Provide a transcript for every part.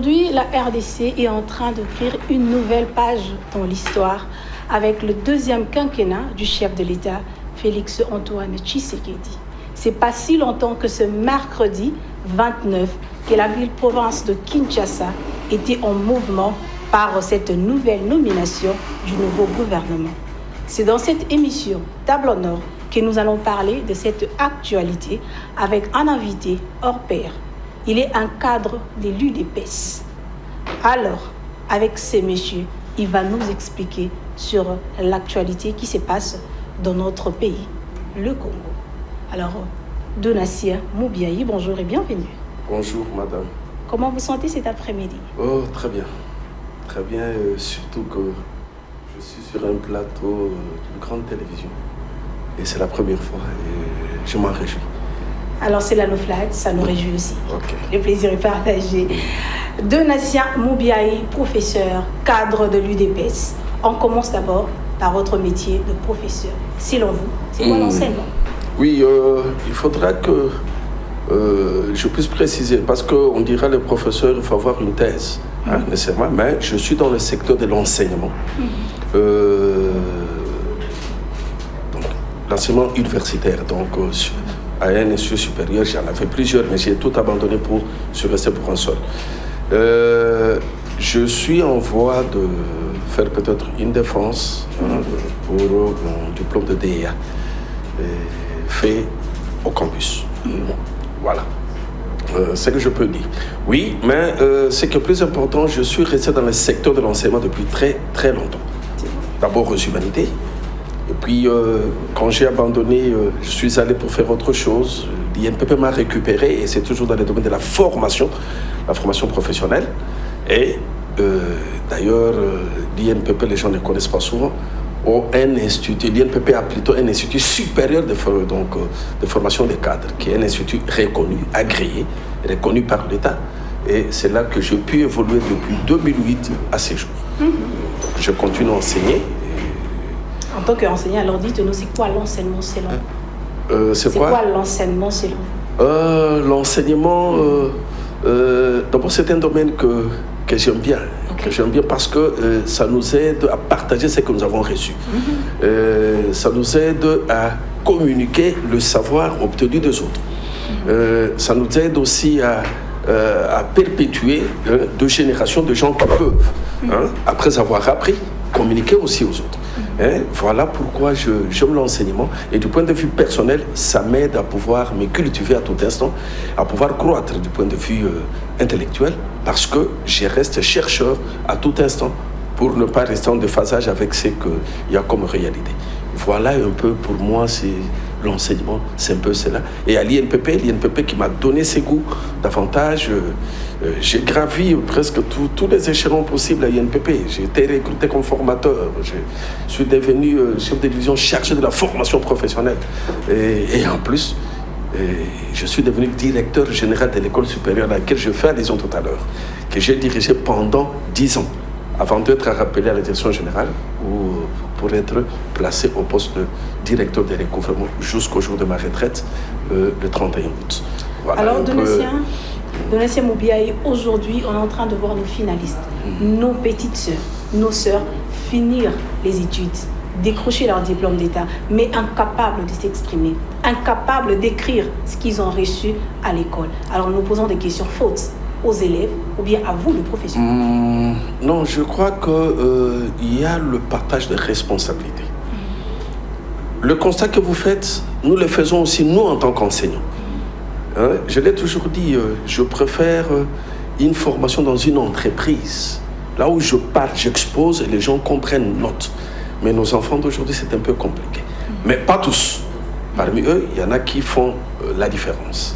Aujourd'hui, la RDC est en train d'écrire une nouvelle page dans l'histoire avec le deuxième quinquennat du chef de l'État, Félix-Antoine Tshisekedi. C'est pas si longtemps que ce mercredi 29 que la ville-province de Kinshasa était en mouvement par cette nouvelle nomination du nouveau gouvernement. C'est dans cette émission Table en or que nous allons parler de cette actualité avec un invité hors pair. Il est un cadre de l'UDPS. Alors, avec ce monsieur, il va nous expliquer sur l'actualité qui se passe dans notre pays, le Congo. Alors, Donatien Moubiaï, bonjour et bienvenue. Bonjour, madame. Comment vous sentez cet après-midi? Oh, très bien. Très bien, surtout que je suis sur un plateau d'une grande télévision. Et c'est la première fois et je m'en réjouis. Alors, c'est la Noflat, ça nous réjouit aussi. Okay. Le plaisir est partagé. Donatien Moubiaï, professeur, cadre de l'UDPS. On commence d'abord par votre métier de professeur. Selon vous, c'est quoi l'enseignement? Oui, il faudra que je puisse préciser, parce qu'on dira le professeur, il faut avoir une thèse, nécessairement, mais je suis dans le secteur de l'enseignement. Donc, l'enseignement universitaire, donc à un institut supérieur, j'en avais plusieurs, mais j'ai tout abandonné pour rester pour un seul. Je suis en voie de faire peut-être une défense pour mon diplôme de DEA, fait au campus. Voilà. C'est ce que je peux dire. Oui, mais ce qui est plus important, je suis resté dans le secteur de l'enseignement depuis très très longtemps. D'abord aux humanités. Et puis, quand j'ai abandonné, je suis allé pour faire autre chose. L'INPP m'a récupéré et c'est toujours dans le domaine de la formation professionnelle. Et d'ailleurs, l'INPP, les gens ne connaissent pas souvent. L'INPP a plutôt un institut supérieur de formation des cadres, qui est un institut reconnu, agréé, reconnu par l'État. Et c'est là que j'ai pu évoluer depuis 2008 à ces jours. Donc, je continue à enseigner. En tant qu'enseignant, alors dites-nous, c'est quoi l'enseignement selon vous? C'est quoi l'enseignement selon vous? L'enseignement, d'abord c'est un domaine que j'aime bien. Okay. Que j'aime bien parce que ça nous aide à partager ce que nous avons reçu. Ça nous aide à communiquer le savoir obtenu des autres. Ça nous aide aussi à perpétuer deux générations de gens qui peuvent, après avoir appris, communiquer aussi aux autres. Voilà pourquoi j'aime l'enseignement. Et du point de vue personnel, ça m'aide à pouvoir me cultiver à tout instant, à pouvoir croître du point de vue intellectuel, parce que je reste chercheur à tout instant pour ne pas rester en déphasage avec ce qu'il y a comme réalité. Voilà un peu pour moi, c'est l'enseignement, c'est un peu cela. Et à l'INPP qui m'a donné ses goûts davantage, j'ai gravi presque tous les échelons possibles à l'INPP. J'ai été recruté comme formateur, je suis devenu chef de division chargé de la formation professionnelle. Et en plus, je suis devenu directeur général de l'école supérieure à laquelle je fais allusion tout à l'heure, que j'ai dirigé pendant 10 ans, avant d'être rappelé à la direction générale ou pour être placé au poste de directeur de recouvrement jusqu'au jour de ma retraite, le 31 août. Voilà. Alors, Donatien Moubiaï, aujourd'hui, on est en train de voir nos finalistes, nos petites sœurs, nos sœurs, finir les études, décrocher leur diplôme d'État, mais incapables de s'exprimer, incapables d'écrire ce qu'ils ont reçu à l'école. Alors, nous posons des questions fautes aux élèves ou bien à vous, le professeur? Non, je crois qu'il y a le partage de responsabilités. Le constat que vous faites, nous le faisons aussi, nous, en tant qu'enseignants. Je l'ai toujours dit, je préfère une formation dans une entreprise. Là où je parle, j'expose et les gens comprennent, notent. Mais nos enfants d'aujourd'hui, c'est un peu compliqué. Mais pas tous. Parmi eux, il y en a qui font la différence.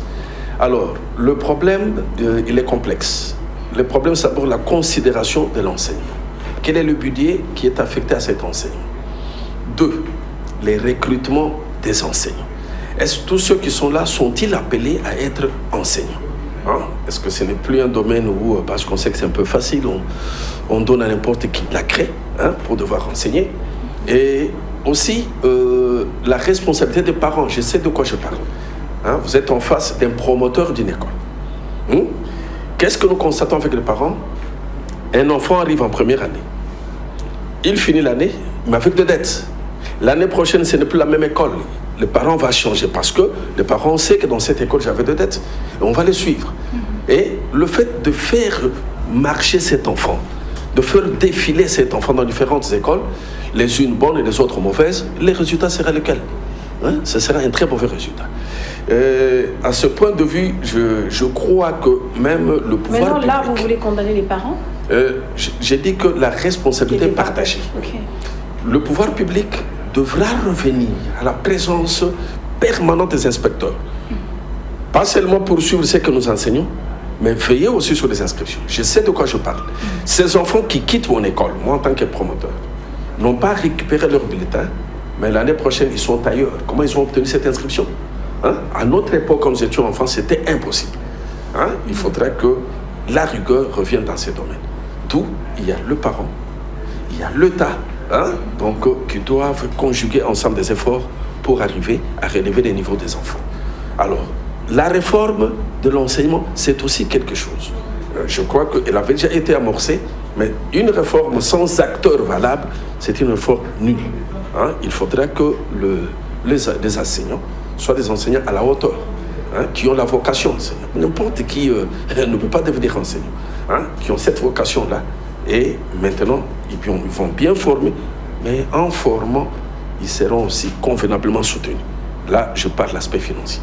Alors, le problème, il est complexe. Le problème, c'est d'abord la considération de l'enseignement. Quel est le budget qui est affecté à cet enseignement? 2, les recrutements des enseignants. Est-ce que tous ceux qui sont là sont-ils appelés à être enseignants? Est-ce que ce n'est plus un domaine où, parce qu'on sait que c'est un peu facile, on donne à n'importe qui la craie pour devoir enseigner? Et aussi, la responsabilité des parents. Je sais de quoi je parle. Vous êtes en face d'un promoteur d'une école. qu'est-ce que nous constatons avec les parents? Un enfant arrive en première année. Il finit l'année, mais avec des dettes. L'année prochaine, ce n'est plus la même école. Les parents vont changer parce que les parents savent que dans cette école, j'avais des dettes. Et on va les suivre. Et le fait de faire marcher cet enfant, de faire défiler cet enfant dans différentes écoles, les unes bonnes et les autres mauvaises, les résultats seraient lesquels? Ce sera un très mauvais résultat. À ce point de vue, je crois que même le pouvoir Maintenant, public... là, vous voulez condamner les parents? J'ai dit que la responsabilité est partagée. Okay. Le pouvoir public devra revenir à la présence permanente des inspecteurs. Pas seulement pour suivre ce que nous enseignons, mais veiller aussi sur les inscriptions. Je sais de quoi je parle. Ces enfants qui quittent mon école, moi en tant que promoteur, n'ont pas récupéré leur bulletin, mais l'année prochaine, ils sont ailleurs. Comment ils ont obtenu cette inscription? À notre époque, quand nous étions enfants, c'était impossible. Il faudrait que la rigueur revienne dans ces domaines. D'où il y a le parent, il y a l'État, donc qui doivent conjuguer ensemble des efforts pour arriver à relever les niveaux des enfants. Alors, la réforme de l'enseignement, c'est aussi quelque chose. Je crois qu'elle avait déjà été amorcée, mais une réforme sans acteur valable, c'est une réforme nulle. Il faudrait que les enseignants soient des enseignants à la hauteur, qui ont la vocation d'enseigner. N'importe qui ne peut pas devenir enseignant, qui ont cette vocation-là. Et maintenant, ils vont bien former, mais en formant, ils seront aussi convenablement soutenus. Là, je parle de l'aspect financier.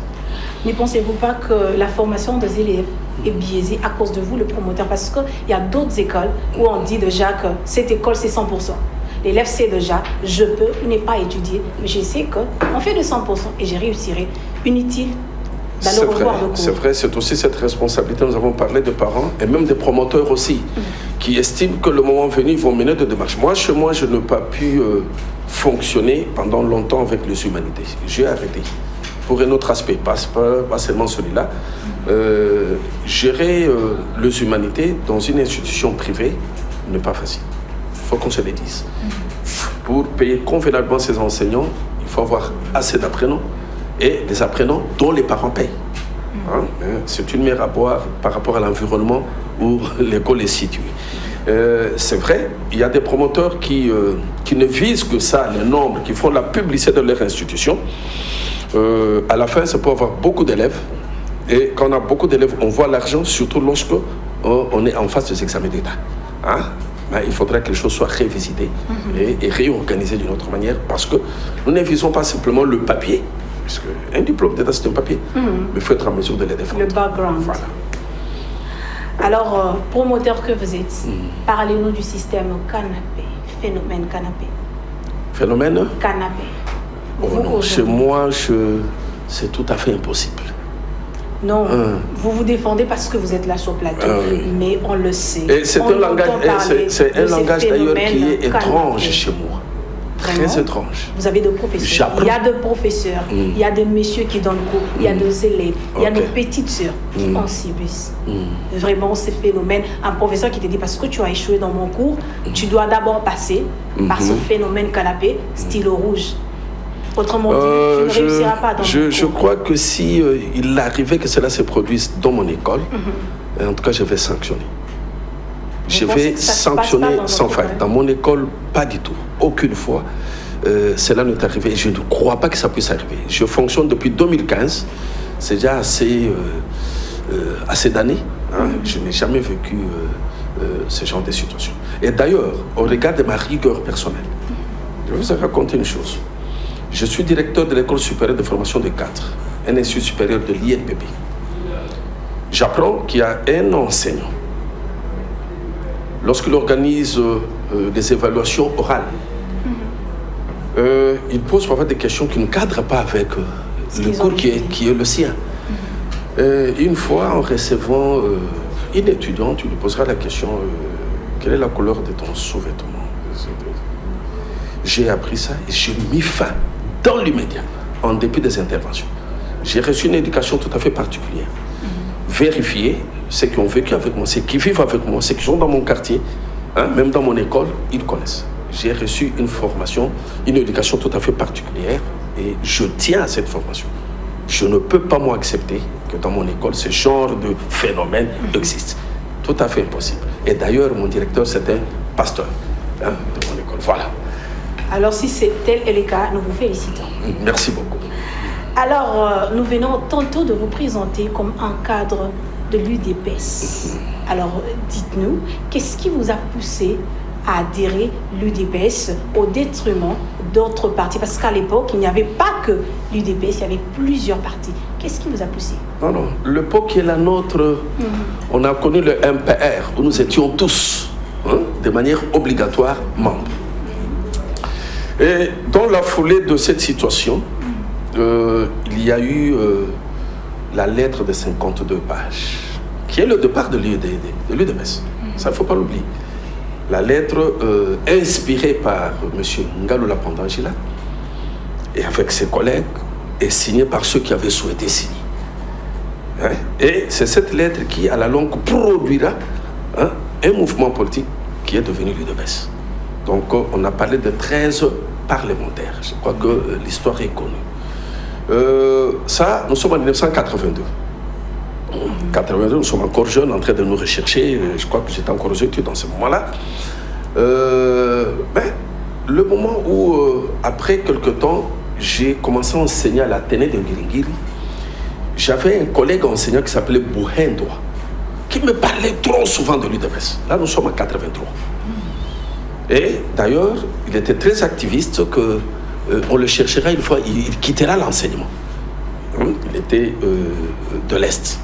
Ne pensez-vous pas que la formation des élèves est biaisée à cause de vous, le promoteur? Parce qu'il y a d'autres écoles où on dit déjà que cette école, c'est 100%. L'élève sait déjà, je peux ne pas étudier, mais je sais qu'on fait de 100% et je réussirai. Inutile d'aller revoir le cours. C'est vrai, c'est aussi cette responsabilité. Nous avons parlé de parents et même des promoteurs aussi, qui estiment que le moment venu, ils vont mener des démarches. Moi, chez moi, je n'ai pas pu fonctionner pendant longtemps avec les humanités. J'ai arrêté. Pour un autre aspect, pas seulement celui-là. Gérer les humanités dans une institution privée n'est pas facile. Il faut qu'on se le dise. Pour payer convenablement ses enseignants, il faut avoir assez d'apprenants et des apprenants dont les parents payent. C'est une mer à boire par rapport à l'environnement où l'école est située. C'est vrai, il y a des promoteurs qui ne visent que ça, le nombre, qui font la publicité de leur institution. À la fin, c'est pour avoir beaucoup d'élèves. Et quand on a beaucoup d'élèves, on voit l'argent, surtout lorsque on est en face des examens d'État. Il faudrait que les choses soient révisitées et réorganisées d'une autre manière, parce que nous ne visons pas simplement le papier, puisque un diplôme d'État, c'est un papier, mais il faut être en mesure de les défendre. Le background. Voilà. Alors, promoteur que vous êtes, parlez-nous du système canapé, phénomène canapé. Phénomène canapé. Non, chez moi, c'est tout à fait impossible. Non, vous vous défendez parce que vous êtes là sur plateau, mais on le sait. Et c'est un langage d'ailleurs qui est étrange chez moi. Vraiment? Très étrange. Vous avez des professeurs. Il y a des professeurs, il y a des messieurs qui donnent cours, il y a des élèves, il y a nos petites sœurs qui en subissent. Vraiment, ce phénomène, un professeur qui te dit parce que tu as échoué dans mon cours, tu dois d'abord passer par ce phénomène canapé, stylo rouge. Autrement dit, tu ne réussiras pas dans mon cours. Je crois que si il arrivait que cela se produise dans mon école, en tout cas, je vais sanctionner. Je vais sanctionner sans faille. Dans mon école, pas du tout. Aucune fois, cela n'est arrivé. Je ne crois pas que ça puisse arriver. Je fonctionne depuis 2015. C'est déjà assez d'années. Je n'ai jamais vécu ce genre de situation. Et d'ailleurs, au regard de ma rigueur personnelle, je vais vous raconter une chose. Je suis directeur de l'école supérieure de formation de cadres, un institut supérieur de l'INPP. J'apprends qu'il y a un enseignant. Lorsqu'il organise des évaluations orales, il pose parfois des questions qui ne cadrent pas avec le cours qui est le sien. Une fois, en recevant une étudiante, tu lui poseras la question quelle est la couleur de ton sous-vêtement? J'ai appris ça et j'ai mis fin dans l'immédiat, en dépit des interventions. J'ai reçu une éducation tout à fait particulière. Vérifier ceux qui ont vécu avec moi, ceux qui vivent avec moi, ceux qui sont dans mon quartier, même dans mon école, ils connaissent. J'ai reçu une formation, une éducation tout à fait particulière et je tiens à cette formation. Je ne peux pas moi accepter que dans mon école, ce genre de phénomène existe. Tout à fait impossible. Et d'ailleurs, mon directeur, c'était un pasteur de mon école. Voilà. Alors, si c'est tel est le cas, nous vous félicitons. Merci beaucoup. Alors, nous venons tantôt de vous présenter comme un cadre de l'UDPS. Alors, dites-nous, qu'est-ce qui vous a poussé à adhérer l'UDPS au détriment d'autres partis? Parce qu'à l'époque, il n'y avait pas que l'UDPS, il y avait plusieurs partis. Qu'est-ce qui vous a poussé? Non. L'époque qui est la nôtre, on a connu le MPR, où nous étions tous, de manière obligatoire, membres. Et dans la foulée de cette situation, il y a eu la lettre de 52 pages, qui est le départ de l'UDPS. Ça, il ne faut pas l'oublier. La lettre inspirée par M. Ngalola Pandangila et avec ses collègues et signée par ceux qui avaient souhaité signer. Et c'est cette lettre qui, à la longue, produira un mouvement politique qui est devenu l'UDPS. Donc, on a parlé de 13 parlementaires. Je crois que l'histoire est connue. Ça, nous sommes en 1982. 82, nous sommes encore jeunes, en train de nous rechercher. Je crois que j'étais encore aux études dans ce moment-là. Le moment où, après quelque temps, j'ai commencé à enseigner à l'Athénée de Ngiringiri, j'avais un collègue enseignant qui s'appelait Bouhendoa, qui me parlait trop souvent de l'UDPS. Là, nous sommes en 83. Et d'ailleurs, il était très activiste que on le cherchera une fois, il quittera l'enseignement. Il était de l'Est.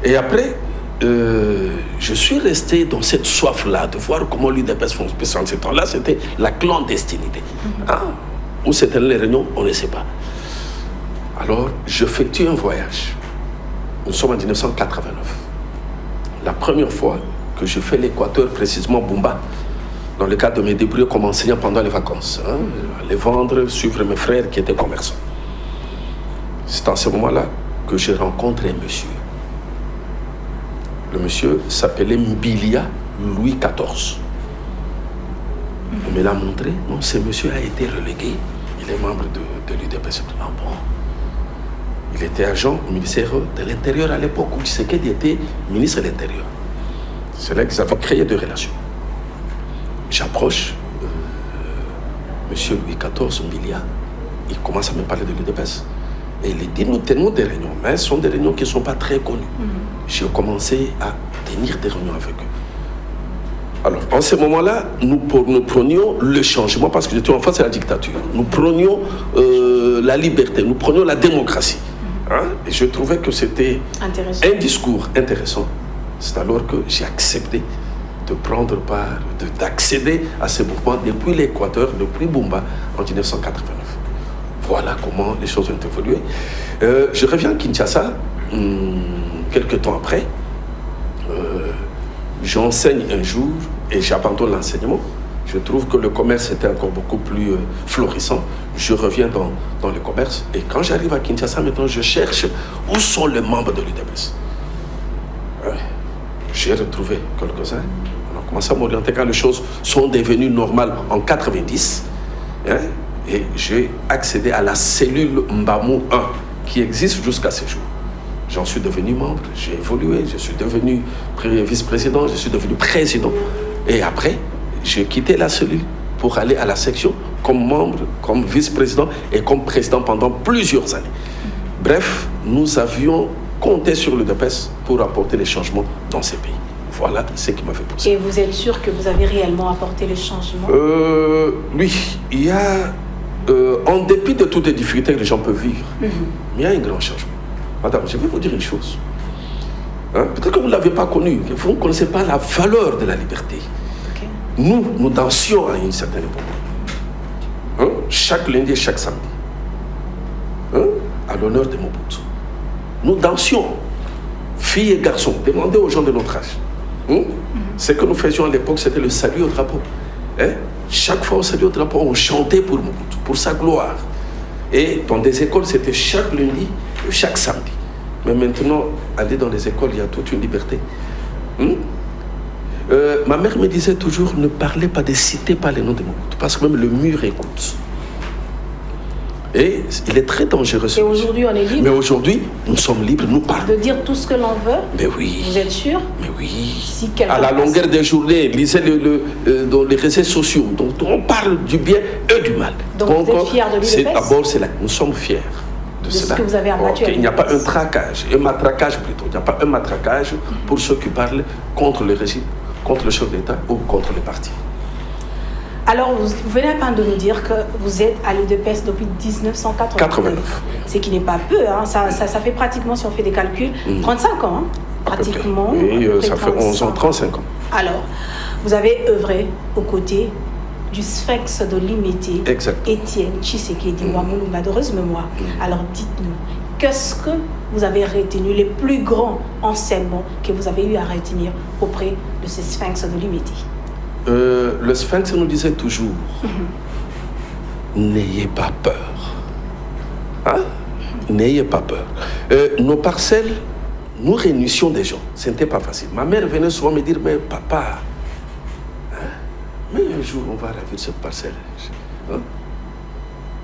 Et après, je suis resté dans cette soif-là de voir comment l'UDPS fonctionne. En ce temps-là, c'était la clandestinité. Où c'était les réunions, on ne sait pas. Alors, j'effectue un voyage. Nous sommes en 1989. La première fois que je fais l'Équateur, précisément Bumba, dans le cadre de mes débrouilles comme enseignant pendant les vacances. Aller vendre, suivre mes frères qui étaient commerçants. C'est en ce moment-là que j'ai rencontré un monsieur. Le monsieur s'appelait Mbilia Louis XIV. On me l'a montré. Non, ce monsieur a été relégué. Il est membre de l'UDPS. Ah bon? Il était agent au ministère de l'Intérieur à l'époque où Tshisekedi était ministre de l'Intérieur. C'est là qu'ils avaient créé deux relations. J'approche monsieur Louis XIV Mbilia. Il commence à me parler de l'UDPS. Et il dit, nous tenons des réunions, mais ce sont des réunions qui ne sont pas très connues. J'ai commencé à tenir des réunions avec eux. Alors, en ce moment-là, nous prenions le changement, parce que j'étais en face de la dictature. Nous prenions la liberté, nous prenions la démocratie. Et je trouvais que c'était un discours intéressant. C'est alors que j'ai accepté de prendre part, d'accéder à ce mouvement depuis l'Équateur, depuis Bumba, en 1989. Voilà comment les choses ont évolué. Je reviens à Kinshasa, quelques temps après. J'enseigne un jour et j'abandonne l'enseignement. Je trouve que le commerce était encore beaucoup plus florissant. Je reviens dans le commerce. Et quand j'arrive à Kinshasa, maintenant, je cherche où sont les membres de l'UDPS. J'ai retrouvé quelques-uns. On a commencé à m'orienter quand les choses sont devenues normales en 90. Et j'ai accédé à la cellule Mbamou 1 qui existe jusqu'à ce jour. J'en suis devenu membre, j'ai évolué, je suis devenu vice-président, je suis devenu président. Et après, j'ai quitté la cellule pour aller à la section comme membre, comme vice-président et comme président pendant plusieurs années. Bref, nous avions compté sur l'UDPS pour apporter les changements dans ces pays. Voilà ce qui m'a fait pousser. Et vous êtes sûr que vous avez réellement apporté les changements? Oui, il y a... en dépit de toutes les difficultés que les gens peuvent vivre, il y a un grand changement. Madame, je vais vous dire une chose. Peut-être que vous ne l'avez pas connu, vous ne connaissez pas la valeur de la liberté. Nous dansions à une certaine époque. Chaque lundi et chaque samedi. À l'honneur de Mobutu. Nous dansions, filles et garçons, demandez aux gens de notre âge. Ce que nous faisions à l'époque, c'était le salut au drapeau. Chaque fois au salut au drapeau, on chantait pour Mobutu, pour sa gloire. Et dans des écoles, c'était chaque lundi et chaque samedi. Mais maintenant, aller dans les écoles, il y a toute une liberté. Ma mère me disait toujours, ne parlez pas, ne citez pas les noms de Mobutu, parce que même le mur écoute. Et il est très dangereux. Et aujourd'hui, on est libre. Mais aujourd'hui, nous sommes libres, nous parlons. De dire tout ce que l'on veut. Mais oui. Vous êtes sûr? Mais oui. Si à la longueur des journées, lisez dans les réseaux sociaux. Donc on parle du bien et du mal. Donc vous êtes fiers de l'UDPS? D'abord, nous sommes fiers de ce que vous avez abattu. Il n'y a pas un traquage, un matraquage plutôt. Il n'y a pas un matraquage pour ceux qui parlent contre le régime, contre le chef d'État ou contre les partis. Alors, vous venez à peine de nous dire que vous êtes à l'UDPS depuis 1989. Ce qui n'est pas peu, hein. Ça fait pratiquement, si on fait des calculs, 35 ans, hein. Pratiquement. Oui, ça fait 11 ans, 35 ans. Alors, vous avez œuvré aux côtés du sphinx de Limete, Étienne Tshisekedi Mulumba, d'heureuse mémoire. Alors, dites-nous, qu'est-ce que vous avez retenu, les plus grands enseignements que vous avez eu à retenir auprès de ce sphinx de Limete? Le sphinx nous disait toujours, n'ayez pas peur. Hein? N'ayez pas peur. Nos parcelles, nous réunissions des gens. Ce n'était pas facile. Ma mère venait souvent me dire, mais papa, hein? Mais un jour on va ravir cette parcelle. Hein?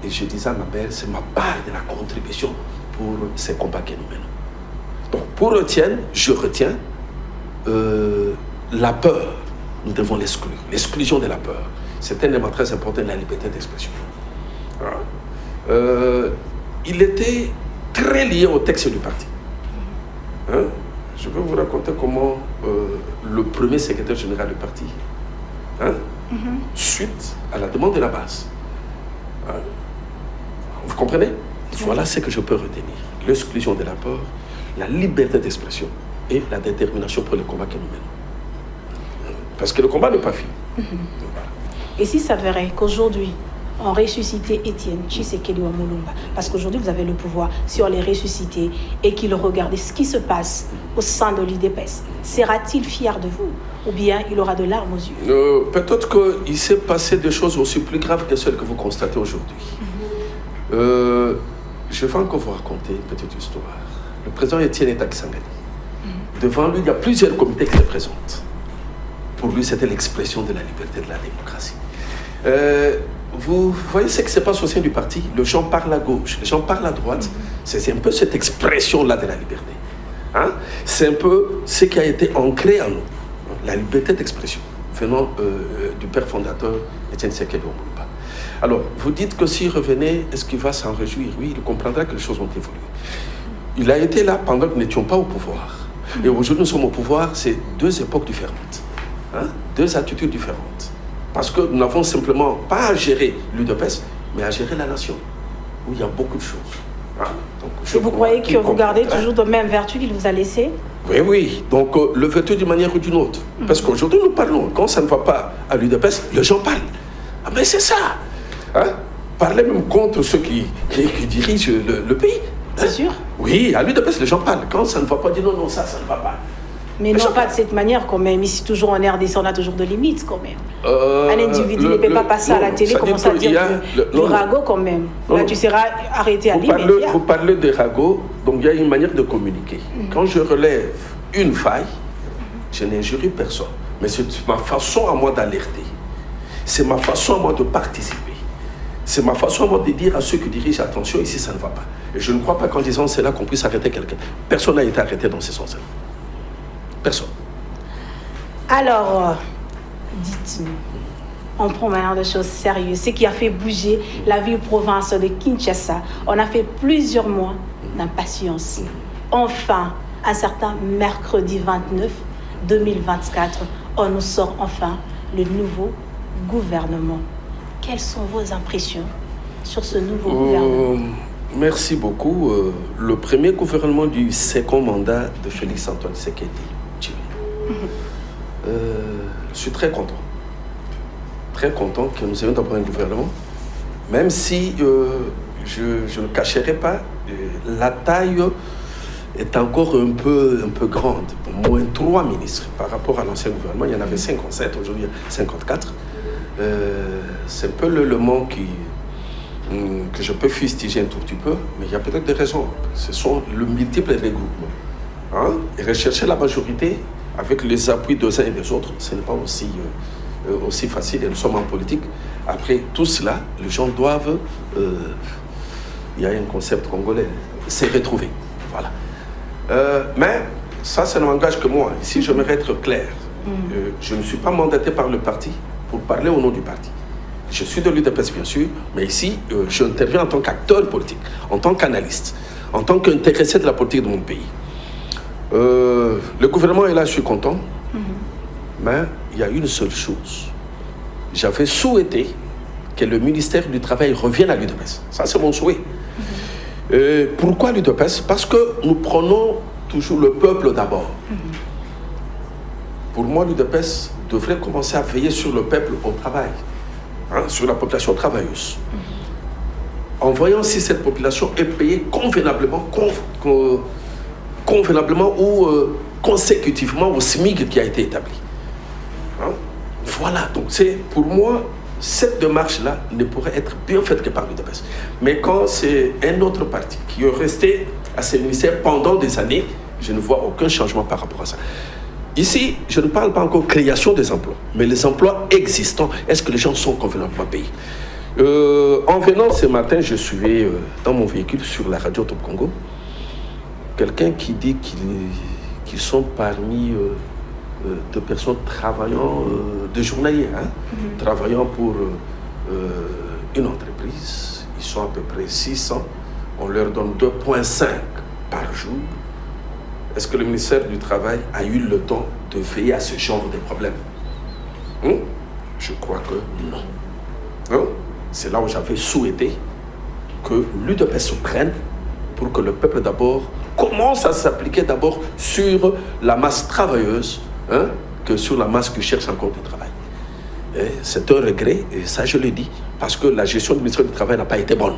Et je disais à ma mère, c'est ma part de la contribution pour ces combats que nous menons. Donc pour Étienne, je retiens la peur. Nous devons l'exclure. L'exclusion de la peur. C'est un élément très important de la liberté d'expression. Il était très lié au texte du parti. Hein? Je vais vous raconter comment le premier secrétaire général du parti, suite à la demande de la base. Hein? Vous comprenez? Voilà ce que je peux retenir. L'exclusion de la peur, la liberté d'expression et la détermination pour le combat que nous menons. Parce que le combat n'est pas fini. Et si ça verrait qu'aujourd'hui, on ressuscitait Étienne Tshisekedi Mulumba, parce qu'aujourd'hui vous avez le pouvoir, si on les ressuscitait et qu'il regardait ce qui se passe au sein de l'UDPS, sera-t-il fier de vous? Ou bien il aura de larmes aux yeux? Peut-être qu'il s'est passé des choses aussi plus graves que celles que vous constatez aujourd'hui. Je vais encore vous raconter une petite histoire. Le président Étienne est à Kisangani. Devant lui, il y a plusieurs comités qui se présentent. Pour lui, c'était l'expression de la liberté, de la démocratie. Vous voyez ce qui se passe au sein du parti? Les gens parlent à gauche, les gens parlent à droite. C'est un peu cette expression-là de la liberté. Hein? C'est un peu ce qui a été ancré en nous. La liberté d'expression, venant du père fondateur Étienne Tshisekedi Mulumba. Alors, vous dites que s'il revenait, est-ce qu'il va s'en réjouir? Oui, il comprendra que les choses ont évolué. Il a été là pendant que nous n'étions pas au pouvoir. Et aujourd'hui, nous sommes au pouvoir, c'est deux époques différentes. Hein? Deux attitudes différentes. Parce que nous n'avons simplement pas à gérer l'UDPS, mais à gérer la nation, où il y a beaucoup de choses. Hein? Donc, et vous croyez que vous gardez toujours de même vertu qu'il vous a laissé? Oui, oui. Donc, le vertu d'une manière ou d'une autre. Parce qu'aujourd'hui, nous parlons. Quand ça ne va pas à l'UDPS, les gens parlent. Ah, mais c'est ça. Hein? Parler même contre ceux qui dirigent le pays. C'est sûr? Oui, à l'UDPS, les gens parlent. Quand ça ne va pas, disent non, ça ne va pas. Mais non, pas de cette manière quand même. Ici, toujours en RDC, on a toujours de limites quand même. Un individu ne peut pas passer à la télé, commencer à dire du ragot quand même. Là, tu seras arrêté à l'immédiat. Vous parlez de ragot, donc il y a une manière de communiquer. Quand je relève une faille, je n'injure personne. Mais c'est ma façon à moi d'alerter. C'est ma façon à moi de participer. C'est ma façon à moi de dire à ceux qui dirigent, attention, ici ça ne va pas. Et je ne crois pas qu'en disant cela qu'on puisse arrêter quelqu'un. Personne n'a été arrêté dans ce sens-là. Personne. Alors, dites-nous, on prend maintenant des choses sérieuses. Ce qui a fait bouger la ville-province de Kinshasa. On a fait plusieurs mois d'impatience. Enfin, un certain mercredi 29 2024, on nous sort enfin le nouveau gouvernement. Quelles sont vos impressions sur ce nouveau gouvernement? Merci beaucoup. Le premier gouvernement du second mandat de Félix Antoine Tshisekedi. Je suis très content. Très content que nous ayons d'abord un gouvernement. Même si je ne cacherai pas, la taille est encore un peu grande. Au moins 3 ministres par rapport à l'ancien gouvernement. Il y en avait 57, aujourd'hui 54. C'est un peu l'élément que je peux fustiger un tout petit peu, mais il y a peut-être des raisons. Ce sont le multiple regroupement. Hein? Et rechercher la majorité avec les appuis des uns et des autres, ce n'est pas aussi facile. Et nous sommes en politique. Après tout cela, les gens doivent il y a un concept congolais, c'est retrouvé. Voilà. Mais ça ne m'engage que moi. Ici, j'aimerais être clair. Je ne suis pas mandaté par le parti pour parler au nom du parti. Je suis de l'UDPS, bien sûr, mais ici, j'interviens en tant qu'acteur politique, en tant qu'analyste, en tant qu'intéressé de la politique de mon pays. Le gouvernement est là, je suis content, mais il y a une seule chose. J'avais souhaité que le ministère du Travail revienne à l'UDPS. Ça, c'est mon souhait. Pourquoi l'UDPS? Parce que nous prenons toujours le peuple d'abord. Pour moi, l'UDPS devrait commencer à veiller sur le peuple au travail, hein, sur la population travailleuse. En voyant si cette population est payée convenablement ou consécutivement au SMIC qui a été établi. Hein? Voilà, donc c'est pour moi, cette démarche-là ne pourrait être bien faite que par l'UDPS. Mais quand c'est un autre parti qui est resté à ce ministère pendant des années, je ne vois aucun changement par rapport à ça. Ici, je ne parle pas encore de création des emplois, mais les emplois existants, est-ce que les gens sont convenablement payés? En venant ce matin, je suivais dans mon véhicule sur la radio Top Congo quelqu'un qui dit qu'ils sont parmi de personnes travaillant, de journaliers, hein, travaillant pour une entreprise. Ils sont à peu près 600. On leur donne 2,5 par jour. Est-ce que le ministère du Travail a eu le temps de veiller à ce genre de problème? Je crois que non. Hein? C'est là où j'avais souhaité que l'UDPS se prenne pour que le peuple d'abord commence à s'appliquer d'abord sur la masse travailleuse, hein, que sur la masse qui cherche encore du travail. C'est un regret, et ça je le dis, parce que la gestion du ministère du Travail n'a pas été bonne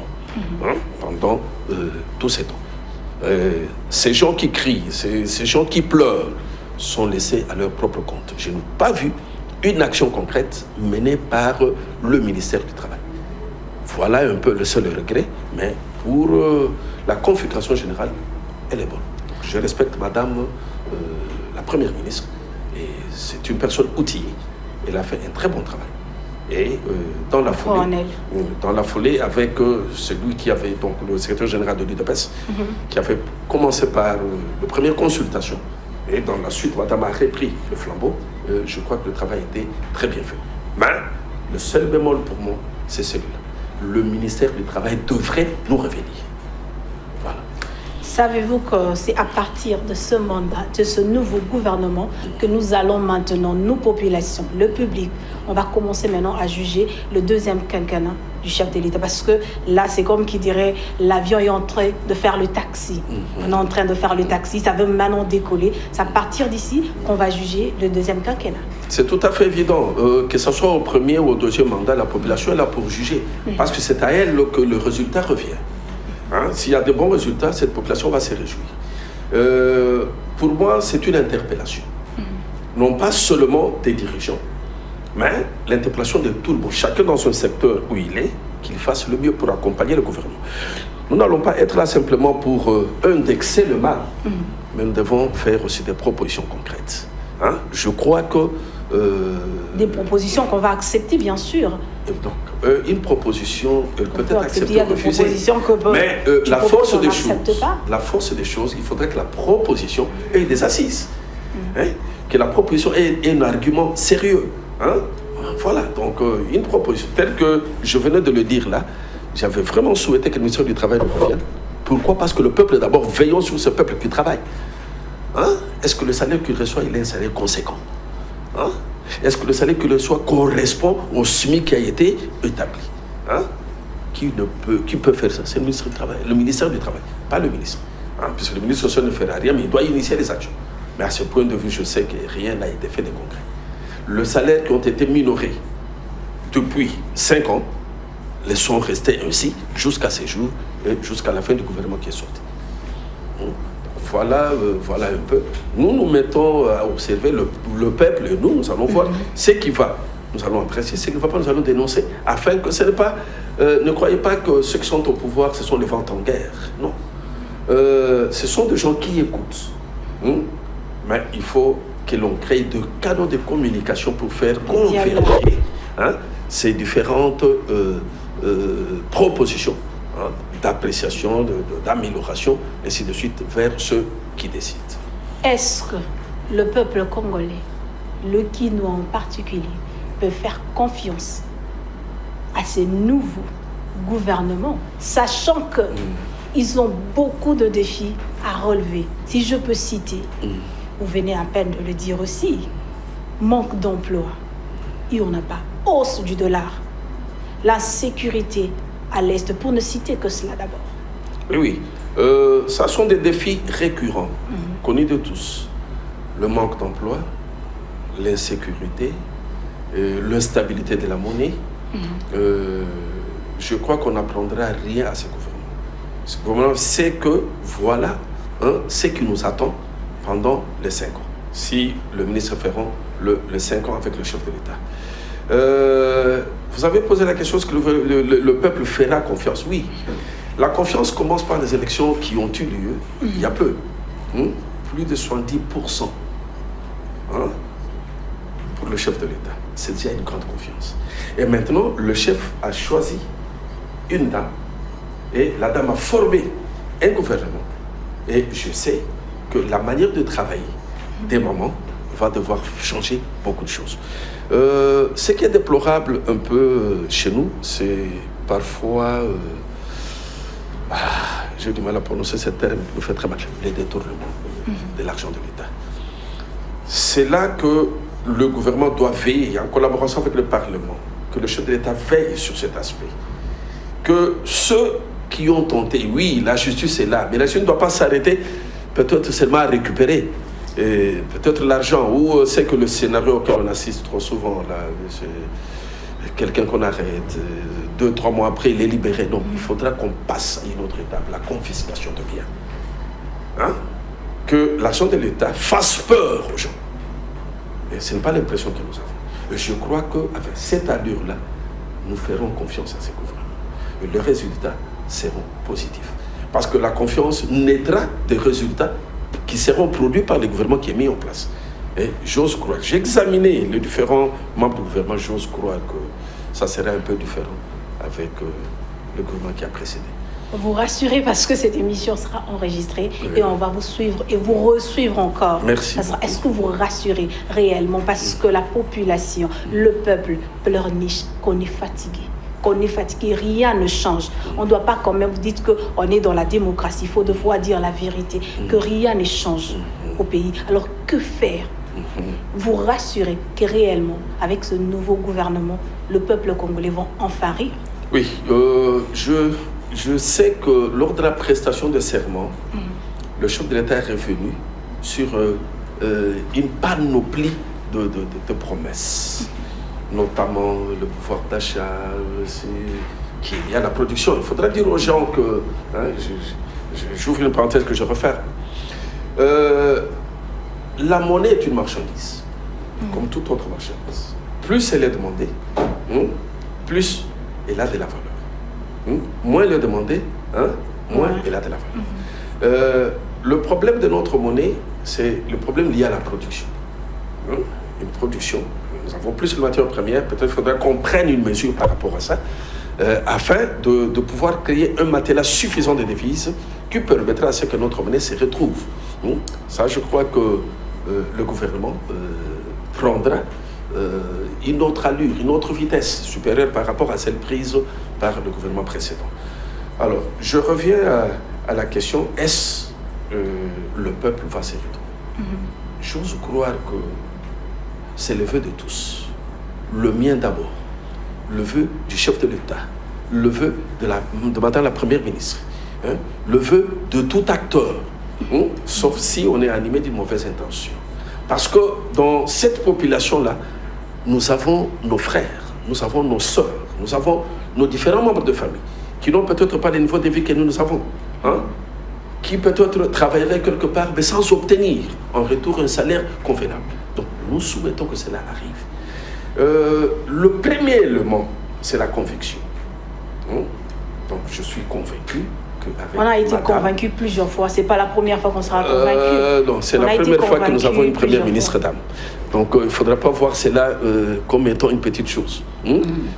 pendant tous ces temps. Ces gens qui crient, ces gens qui pleurent sont laissés à leur propre compte. Je n'ai pas vu une action concrète menée par le ministère du Travail. Voilà un peu le seul regret, mais pour la configuration générale, elle est bonne. Je respecte Madame la Première ministre, et c'est une personne outillée. Elle a fait un très bon travail. Et dans la foulée, avec celui qui avait, donc le secrétaire général de l'UDPS, qui avait commencé par la première consultation, et dans la suite, Madame a repris le flambeau, je crois que le travail était très bien fait. Mais le seul bémol pour moi, c'est celui-là. Le ministère du Travail devrait nous revenir. Voilà. Savez-vous que c'est à partir de ce mandat, de ce nouveau gouvernement, que nous allons maintenant, nous populations, le public, on va commencer maintenant à juger le deuxième quinquennat du chef de l'État. Parce que là, c'est comme qui dirait, l'avion est en train de faire le taxi. On est en train de faire le taxi, ça veut maintenant décoller. C'est à partir d'ici qu'on va juger le deuxième quinquennat. C'est tout à fait évident. Que ce soit au premier ou au deuxième mandat, la population est là pour juger. Parce que c'est à elle que le résultat revient. Hein? S'il y a de bons résultats, cette population va se réjouir. Pour moi, c'est une interpellation. Non pas seulement des dirigeants, mais l'interpellation de tout le monde. Chacun dans son secteur où il est, qu'il fasse le mieux pour accompagner le gouvernement. Nous n'allons pas être là simplement pour indexer le mal, mais nous devons faire aussi des propositions concrètes. Hein? Je crois que... des propositions qu'on va accepter, bien sûr. Donc, une proposition peut être acceptée ou refusée. Mais la force des choses, il faudrait que la proposition ait des assises. Hein? Que la proposition ait un argument sérieux. Hein? Voilà, donc une proposition telle que je venais de le dire là, j'avais vraiment souhaité que le ministère du Travail revienne. Pourquoi? Parce que le peuple, d'abord, veillons sur ce peuple qui travaille. Hein? Est-ce que le salaire qu'il reçoit, il est un salaire conséquent? Hein? Est-ce que le salaire qu'il reçoit correspond au SMIC qui a été établi? Hein? Qui peut faire ça? C'est le ministère du Travail, pas le ministre. Hein? Puisque le ministre social ne fera rien, mais il doit initier les actions. Mais à ce point de vue, je sais que rien n'a été fait de concret. Le salaire qui ont été minorés depuis 5 ans, les sont restés ainsi jusqu'à ces jours et jusqu'à la fin du gouvernement qui est sorti. Voilà un peu. Nous nous mettons à observer le peuple et nous allons voir ce qui va. Nous allons apprécier ce qui ne va pas, nous allons dénoncer afin que ce n'est pas... ne croyez pas que ceux qui sont au pouvoir, ce sont les vents en guerre. Non. Ce sont des gens qui écoutent. Mais il faut que l'on crée de canaux de communication pour faire converger ces différentes propositions d'appréciation, d'amélioration, ainsi de suite, vers ceux qui décident. Est-ce que le peuple congolais, le Kinois en particulier, peut faire confiance à ces nouveaux gouvernements, sachant qu'ils ont beaucoup de défis à relever? Si je peux citer, vous venez à peine de le dire aussi, manque d'emploi, et on n'a pas hausse du dollar, la sécurité à l'Est, pour ne citer que cela d'abord. Oui, ça sont des défis récurrents, connus de tous. Le manque d'emploi, l'insécurité, l'instabilité de la monnaie. Je crois qu'on n'apprendra rien à ce gouvernement. Ce gouvernement sait que voilà ce qui nous attend pendant les 5 ans. Si le ministre Ferrand, les 5 ans avec le chef de l'État. Vous avez posé la question, est-ce que le peuple fera confiance? Oui. La confiance commence par des élections qui ont eu lieu il y a peu. Plus de 70% pour le chef de l'État. C'est déjà une grande confiance. Et maintenant, le chef a choisi une dame. Et la dame a formé un gouvernement. Et je sais que la manière de travailler des mamans va devoir changer beaucoup de choses. Ce qui est déplorable un peu chez nous, c'est parfois... j'ai du mal à prononcer ce terme, il me fait très mal. Les détournements de l'argent de l'État. C'est là que le gouvernement doit veiller, en collaboration avec le Parlement, que le chef de l'État veille sur cet aspect. Que ceux qui ont tenté, oui, la justice est là, mais la justice ne doit pas s'arrêter peut-être seulement à récupérer peut-être l'argent, ou c'est que le scénario auquel on assiste trop souvent, là, c'est quelqu'un qu'on arrête, 2-3 mois après, il est libéré. Donc, il faudra qu'on passe à une autre étape, la confiscation de biens. Que l'argent de l'État fasse peur aux gens. Et ce n'est pas l'impression que nous avons. Et je crois qu'avec cette allure-là, nous ferons confiance à ces gouvernements. Et les résultats seront positifs. Parce que la confiance naîtra des résultats qui seront produits par le gouvernement qui est mis en place. Et j'ose croire, j'ai examiné les différents membres du gouvernement, j'ose croire que ça serait un peu différent avec le gouvernement qui a précédé. Vous rassurez parce que cette émission sera enregistrée et on va vous suivre et vous re-suivre encore. Merci. Est-ce que vous rassurez réellement parce que la population, le peuple pleurniche, qu'on est fatigué, rien ne change. On ne doit pas quand même, vous dites qu'on est dans la démocratie, il faut devoir dire la vérité, que rien ne change au pays. Alors que faire? Vous rassurez que réellement, avec ce nouveau gouvernement, le peuple congolais va enfin rire? Oui, je sais que lors de la prestation de serment, le chef de l'État est revenu sur une panoplie de promesses, notamment le pouvoir d'achat, qu'il y a la production. Il faudra dire aux gens que, j'ouvre une parenthèse que je referme, la monnaie est une marchandise, comme toute autre marchandise. Plus elle est demandée, plus elle a de la valeur. Moins elle est demandée, moins elle a de la valeur. Le problème de notre monnaie, c'est le problème lié à la production. Une production, nous avons plus de matières premières, peut-être faudra qu'on prenne une mesure par rapport à ça, afin de pouvoir créer un matelas suffisant de devises qui permettra à ce que notre monnaie se retrouve. Ça, je crois que le gouvernement prendra une autre allure, une autre vitesse supérieure par rapport à celle prise par le gouvernement précédent. Alors, je reviens à la question, est-ce le peuple va se retrouver? J'ose croire que c'est le vœu de tous. Le mien d'abord, le vœu du chef de l'État, le vœu de Madame la Première ministre, le vœu de tout acteur, sauf si on est animé d'une mauvaise intention. Parce que dans cette population-là, nous avons nos frères, nous avons nos sœurs, nous avons nos différents membres de famille, qui n'ont peut-être pas le niveau de vie que nous avons, qui peut-être travailleraient quelque part, mais sans obtenir en retour un salaire convenable. Donc nous souhaitons que cela arrive. Le premier élément, c'est la conviction. Donc je suis convaincu qu'avec on a été convaincu plusieurs fois, c'est pas la première fois qu'on sera convaincu. Non, c'est la première fois que nous avons une première ministre dame. Donc il ne faudra pas voir cela comme étant une petite chose.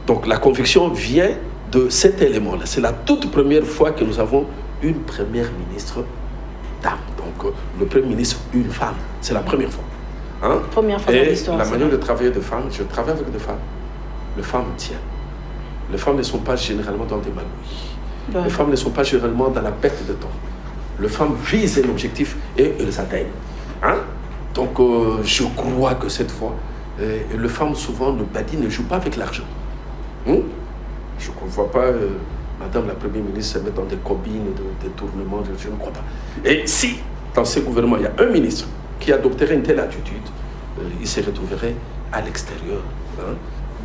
Donc la conviction vient de cet élément-là. C'est la toute première fois que nous avons une première ministre dame. Donc, le premier ministre, une femme. C'est la première fois. Hein? Première fois dans l'histoire. La manière de travailler de femmes, je travaille avec des femmes. Les femmes tiennent. Les femmes ne sont pas généralement dans des magouilles. Les femmes ne sont pas généralement dans la perte de temps. Les femmes visent un objectif et elles atteignent. Hein? Donc, je crois que cette fois, les femmes souvent ne jouent pas avec l'argent. Je ne vois pas Madame la Première ministre se mettre dans des cabines, des tournements, je ne crois pas. Et si, dans ce gouvernement, il y a un ministre qui adopterait une telle attitude, il se retrouverait à l'extérieur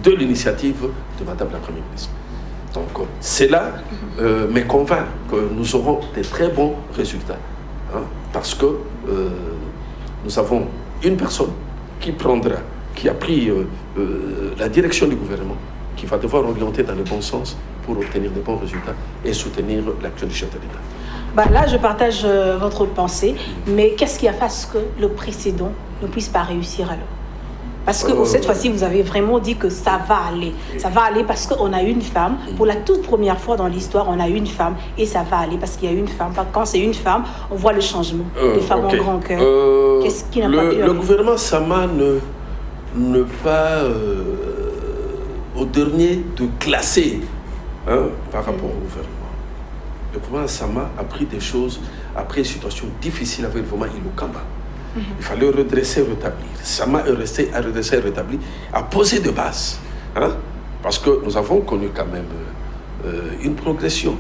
de l'initiative de Madame la Première ministre. Donc, cela me convainc que nous aurons des très bons résultats. Parce que nous avons une personne qui a pris la direction du gouvernement, qui va devoir orienter dans le bon sens pour obtenir de bons résultats et soutenir l'action du chef de l'État. Là, je partage votre pensée, mais qu'est-ce qui a fait à ce que le précédent ne puisse pas réussir alors? Parce que cette fois-ci, vous avez vraiment dit que ça va aller. Ça va aller parce qu'on a une femme. Pour la toute première fois dans l'histoire, on a une femme et ça va aller parce qu'il y a une femme. Quand c'est une femme, on voit le changement. Les femmes ont grand cœur. Qu'est-ce qui n'a pas pu Le gouvernement Sama ne pas au dernier de classer par rapport au gouvernement. Le gouvernement Sama a pris des choses après une situation difficile avec vraiment Ilokamba. Il fallait redresser, rétablir. Sama est resté à redresser, rétablir, à poser de base. Parce que nous avons connu quand même une progression.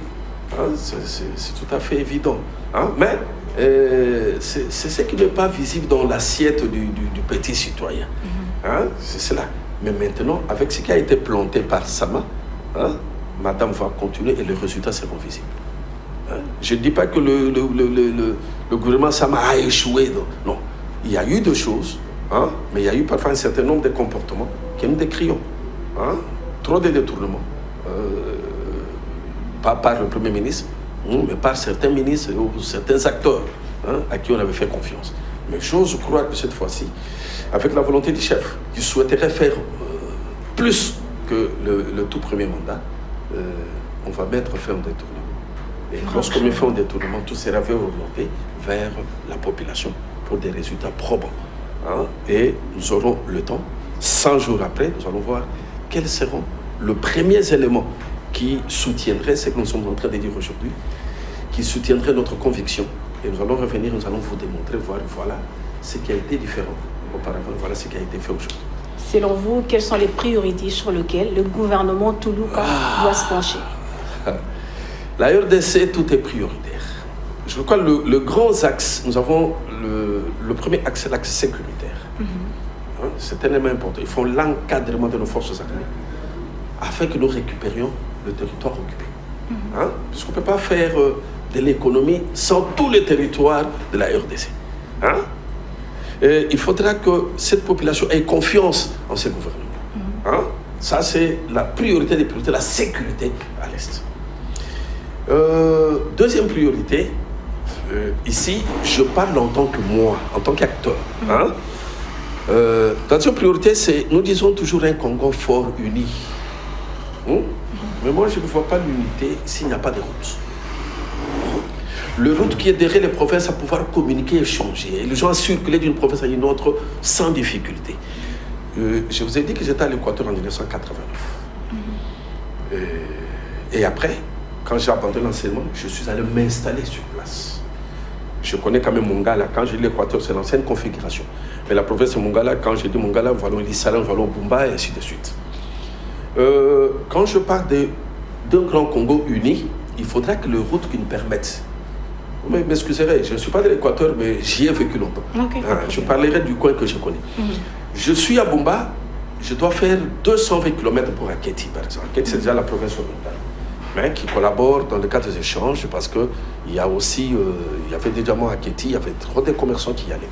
C'est tout à fait évident. Mais c'est ce qui n'est pas visible dans l'assiette du petit citoyen. C'est cela. Mais maintenant, avec ce qui a été planté par Sama, Madame va continuer et les résultats seront visibles. Je ne dis pas que le gouvernement Sama a échoué. Non, il y a eu des choses, mais il y a eu parfois un certain nombre de comportements que nous décrions. Trop de détournements. Pas par le Premier ministre, mais par certains ministres ou certains acteurs à qui on avait fait confiance. Mais j'ose croire que cette fois-ci, avec la volonté du chef, qui souhaiterait faire plus que le tout premier mandat, on va mettre fin au détournement. Et lorsqu'on met fin au détournement, tout sera orienté vers la population pour des résultats probants. Et nous aurons le temps, 100 jours après, nous allons voir quels seront les premiers éléments qui soutiendraient ce que nous sommes en train de dire aujourd'hui, qui soutiendraient notre conviction. Et nous allons revenir, nous allons vous démontrer, voilà ce qui a été différent auparavant, voilà ce qui a été fait aujourd'hui. Selon vous, quelles sont les priorités sur lesquelles le gouvernement toulousain doit se pencher? La RDC, tout est prioritaire. Je crois que le grand axe, nous avons le premier axe, l'axe sécuritaire. C'est un élément important. Il faut l'encadrement de nos forces armées afin que nous récupérions le territoire occupé. Puisqu'on ne peut pas faire de l'économie sans tous les territoires de la RDC. Et il faudra que cette population ait confiance en ce gouvernement. Ça, c'est la priorité des priorités, la sécurité à l'Est. Deuxième priorité, ici, je parle en tant que moi, en tant qu'acteur. Deuxième priorité, c'est, nous disons toujours un Congo fort, uni. Mais moi, je ne vois pas l'unité s'il n'y a pas de route. Le route qui aiderait les provinces à pouvoir communiquer et échanger. Et les gens à circuler d'une province à une autre sans difficulté. Je vous ai dit que j'étais à l'Équateur en 1989. Et après, quand j'ai abandonné l'enseignement, je suis allé m'installer sur place. Je connais quand même Mongala. Quand j'ai dit l'Équateur, c'est l'ancienne configuration. Mais la province de Mongala, quand j'ai dit Mongala, nous allons Lissala, nous allons Bumba, et ainsi de suite. Quand je parle d'un grand Congo uni, il faudra que les routes qui nous permettent. Vous m'excuserez, je ne suis pas de l'Équateur, mais j'y ai vécu longtemps. Je parlerai du coin que je connais. Je suis à Bumba, je dois faire 220 km pour Aketi, par exemple. Aketi, c'est déjà la province orientale. Mais qui collabore dans le cadre des échanges, parce qu'il y a aussi, il y avait des diamants à Aketi, il y avait trop de commerçants qui y allaient.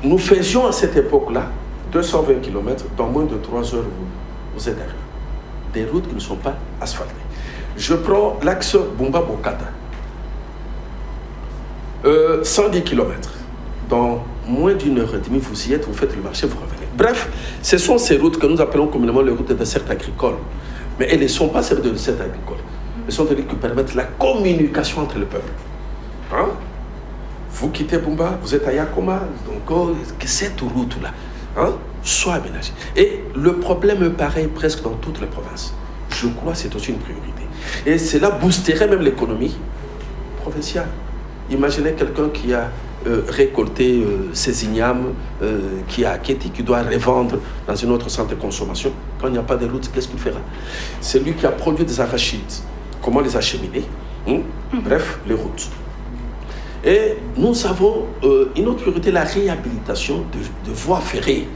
Nous faisions à cette époque-là 220 km, dans moins de 3 heures, vous êtes arrivés. Des routes qui ne sont pas asphaltées. Je prends l'axe Bumba-Bokata. 110 km. Dans moins d'une heure et demie, vous y êtes, vous faites le marché, vous revenez. Bref, ce sont ces routes que nous appelons communément les routes de dessert agricole. Mais elles ne sont pas celles de recettes agricoles. Elles sont celles qui permettent la communication entre le peuple. Hein? Vous quittez Bumba, vous êtes à Yakoma, donc que cette route-là soit aménagée. Et le problème est pareil presque dans toutes les provinces. Je crois que c'est aussi une priorité. Et cela boosterait même l'économie provinciale. Imaginez quelqu'un qui a récolté ses ignames, qui a acquitté, qui doit revendre dans une autre centre de consommation. Quand il n'y a pas de route, qu'est-ce qu'il fera? C'est lui qui a produit des arachides. Comment les acheminer? Bref, les routes. Et nous avons une autre priorité, la réhabilitation de voies ferrées.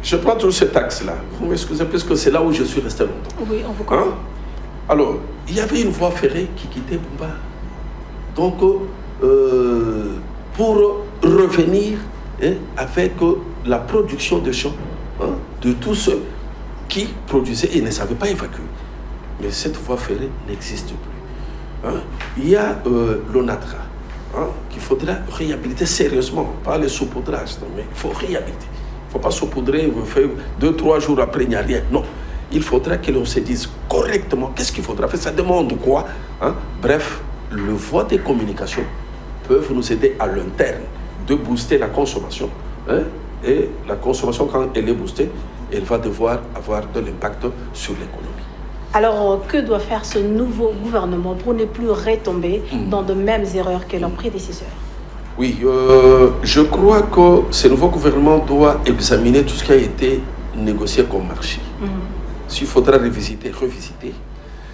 Je prends toujours cet axe-là. Vous m'excusez, puisque c'est là où je suis resté longtemps. Oui, on vous comprend. Alors, il y avait une voie ferrée qui quittait Bumba. Donc, pour revenir avec la production de champs de tous ceux qui produisaient et ne savaient pas évacuer. Mais cette voie ferrée n'existe plus. Il y a l'ONATRA qu'il faudra réhabiliter sérieusement, pas les saupoudrages, mais il faut réhabiliter. Il ne faut pas saupoudrer, vous faites 2-3 jours après, il n'y a rien. Non, il faudra que l'on se dise correctement qu'est-ce qu'il faudra faire, ça demande quoi. Bref, les voies de communication peuvent nous aider à l'interne de booster la consommation. Et la consommation, quand elle est boostée, elle va devoir avoir de l'impact sur l'économie. Alors, que doit faire ce nouveau gouvernement pour ne plus retomber dans de mêmes erreurs que leurs prédécesseurs? Oui, je crois que ce nouveau gouvernement doit examiner tout ce qui a été négocié comme marché. S'il faudra revisiter,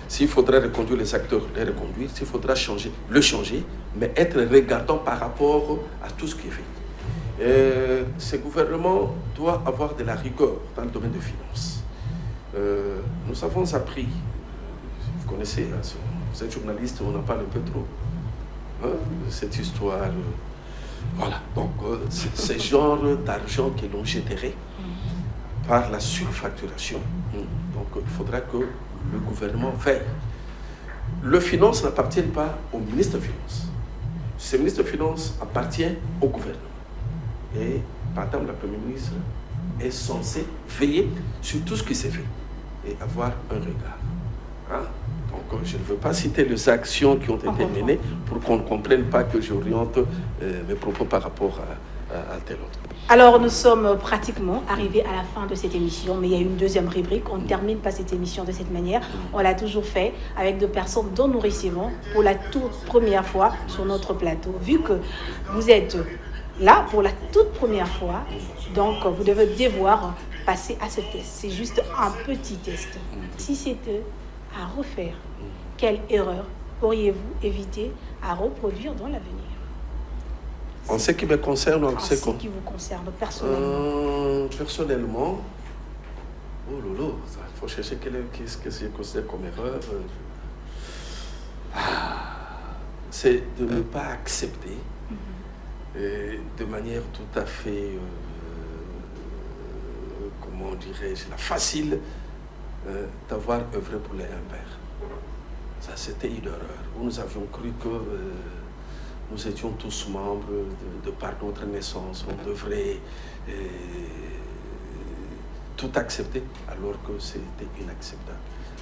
s'il faudra reconduire les acteurs, les reconduire, s'il faudra changer, le changer, mais être regardant par rapport à tout ce qui est fait. Ce gouvernement doit avoir de la rigueur dans le domaine des finances. Nous avons appris, vous connaissez, vous êtes journaliste, on en parle un peu trop, cette histoire. Voilà, donc c'est genre d'argent que l'on générait par la surfacturation. Donc il faudra que le gouvernement veille. Le finance n'appartient pas au ministre des Finances. Ce ministre des Finances appartient au gouvernement. Et Madame la Première ministre est censée veiller sur tout ce qui s'est fait et avoir un regard. Donc je ne veux pas citer les actions qui ont été menées pour qu'on ne comprenne pas que j'oriente mes propos par rapport à tel autre. Alors nous sommes pratiquement arrivés à la fin de cette émission, mais il y a une deuxième rubrique. On ne termine pas cette émission de cette manière. On l'a toujours fait avec deux personnes dont nous recevons pour la toute première fois sur notre plateau. Vu que vous êtes là pour la toute première fois, donc vous devez devoir passer à ce test. C'est juste un petit test. Si c'était à refaire, quelle erreur auriez-vous évité à reproduire dans l'avenir? En ce qui me concerne, en ce qui vous concerne personnellement. Personnellement, oh lolo, il faut chercher qu'est-ce que c'est considéré comme erreur. C'est de ne pas accepter de manière tout à fait, comment dirais-je, facile, d'avoir œuvré pour les impairs. Ça, c'était une erreur. Nous avions cru que nous étions tous membres de par notre naissance. On devrait tout accepter, alors que c'était inacceptable.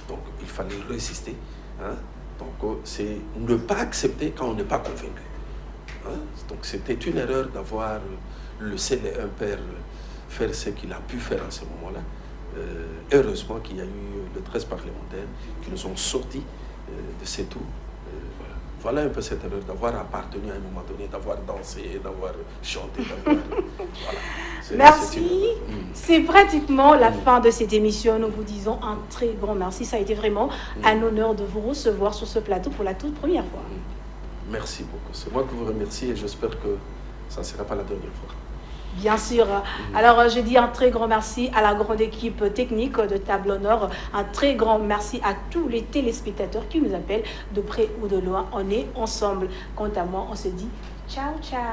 Donc, il fallait résister. Donc, c'est ne pas accepter quand on n'est pas convaincu. Donc, c'était une erreur d'avoir laissé les impairs faire ce qu'il a pu faire en ce moment-là. Heureusement qu'il y a eu les 13 parlementaires qui nous ont sortis de ces trous. Voilà un peu cette erreur d'avoir appartenu à un moment donné, d'avoir dansé, d'avoir chanté, d'avoir... Voilà. Merci. C'est pratiquement la fin de cette émission. Nous vous disons un très grand merci. Ça a été vraiment un honneur de vous recevoir sur ce plateau pour la toute première fois. Merci beaucoup. C'est moi qui vous remercie et j'espère que ça ne sera pas la dernière fois. Bien sûr. Alors, je dis un très grand merci à la grande équipe technique de Table Honneur. Un très grand merci à tous les téléspectateurs qui nous appellent de près ou de loin. On est ensemble. Quant à moi, on se dit ciao, ciao.